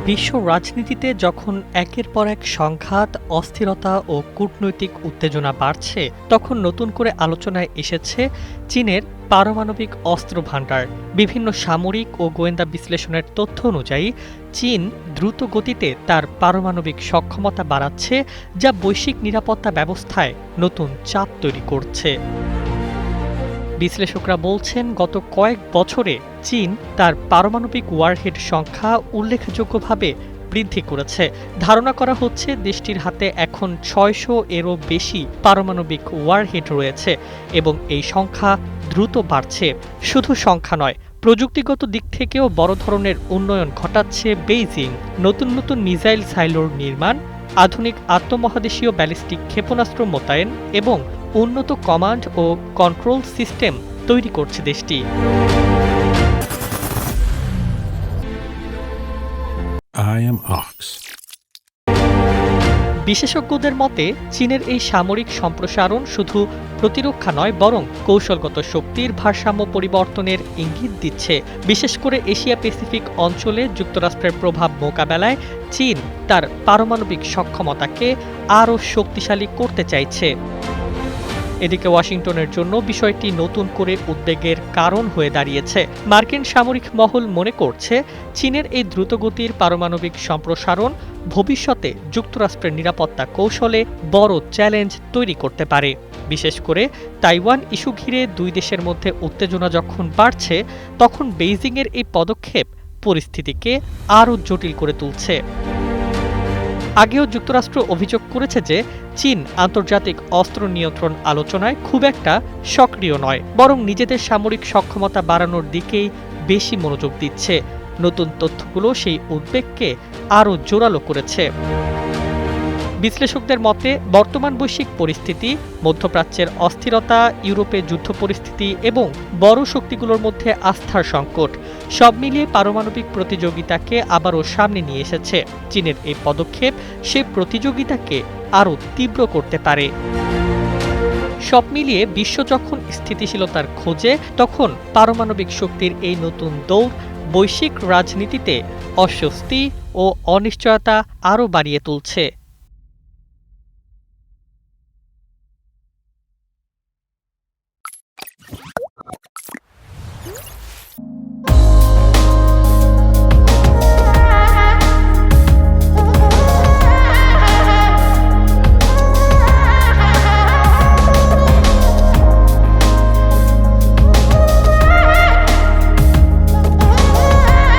বিশ্ব রাজনীতিতে যখন একের পর এক সংঘাত, অস্থিরতা ও কূটনৈতিক উত্তেজনা বাড়ছে, তখন নতুন করে আলোচনায় এসেছে চীনের পারমাণবিক অস্ত্র ভান্ডার। বিভিন্ন সামরিক ও গোয়েন্দা বিশ্লেষণের তথ্য অনুযায়ী চীন দ্রুত গতিতে তার পারমাণবিক সক্ষমতা বাড়াচ্ছে, যা বৈশ্বিক নিরাপত্তা ব্যবস্থায় নতুন চাপ তৈরি করছে। বিশ্লেষকরা বলছেন, গত কয়েক বছরে চীন তার পারমাণবিক ওয়ারহেড সংখ্যা উল্লেখযোগ্যভাবে বৃদ্ধি করেছে। ধারণা করা হচ্ছে দেশটির হাতে এখন ৬০০ এরও বেশি পারমাণবিক ওয়ারহেড রয়েছে এবং এই সংখ্যা দ্রুত বাড়ছে। শুধু সংখ্যা নয়, প্রযুক্তিগত দিক থেকেও বড় ধরনের উন্নয়ন ঘটাচ্ছে বেইজিং। নতুন নতুন মিসাইল সাইলোর নির্মাণ, আধুনিক আন্তঃমহাদেশীয় ব্যালিস্টিক ক্ষেপণাস্ত্র মোতায়েন এবং উন্নত কমান্ড ও কন্ট্রোল সিস্টেম তৈরি করছে দেশটি। I am Ox. বিশেষজ্ঞদের মতে চীনের এই সামরিক সম্প্রসারণ শুধু প্রতিরক্ষা নয়, বরং কৌশলগত শক্তির ভারসাম্য পরিবর্তনের ইঙ্গিত দিচ্ছে। বিশেষ করে এশিয়া প্যাসিফিক অঞ্চলে যুক্তরাষ্ট্রের প্রভাব মোকাবেলায় চীন তার পারমাণবিক সক্ষমতাকে আরও শক্তিশালী করতে চাইছে। এদিকে ওয়াশিংটনের জন্য বিষয়টি নতুন করে উদ্বেগের কারণ হয়ে দাঁড়িয়েছে। মার্কিন সামরিক মহল মনে করছে, চীনের এই দ্রুতগতির পারমাণবিক সম্প্রসারণ ভবিষ্যতে যুক্তরাষ্ট্রের নিরাপত্তা কৌশলে বড় চ্যালেঞ্জ তৈরি করতে পারে। বিশেষ করে তাইওয়ান ইস্যু ঘিরে দুই দেশের মধ্যে উত্তেজনা যখন বাড়ছে, তখন বেইজিংয়ের এই পদক্ষেপ পরিস্থিতিকে আরও জটিল করে তুলছে। আগেও যুক্তরাষ্ট্র অভিযোগ করেছে যে চীন আন্তর্জাতিক অস্ত্র নিয়ন্ত্রণ আলোচনায় খুব একটা সক্রিয় নয়, বরং নিজেদের সামরিক সক্ষমতা বাড়ানোর দিকেই বেশি মনোযোগ দিচ্ছে। নতুন তথ্যগুলো সেই উদ্বেগকে আরও জোরালো করেছে। বিশ্লেষকদের মতে বর্তমান বৈশ্বিক পরিস্থিতি, মধ্যপ্রাচ্যের অস্থিরতা, ইউরোপে যুদ্ধ পরিস্থিতি এবং বড় শক্তিগুলোর মধ্যে আস্থার সংকট সব মিলিয়ে পারমাণবিক প্রতিযোগিতাকে আবারও সামনে নিয়ে এসেছে। চীনের এই পদক্ষেপ সে প্রতিযোগিতাকে আরও তীব্র করতে পারে। সব মিলিয়ে বিশ্ব যখন স্থিতিশীলতার খোঁজে, তখন পারমাণবিক শক্তির এই নতুন দৌড় বৈশ্বিক রাজনীতিতে অস্বস্তি ও অনিশ্চয়তা আরও বাড়িয়ে তুলছে।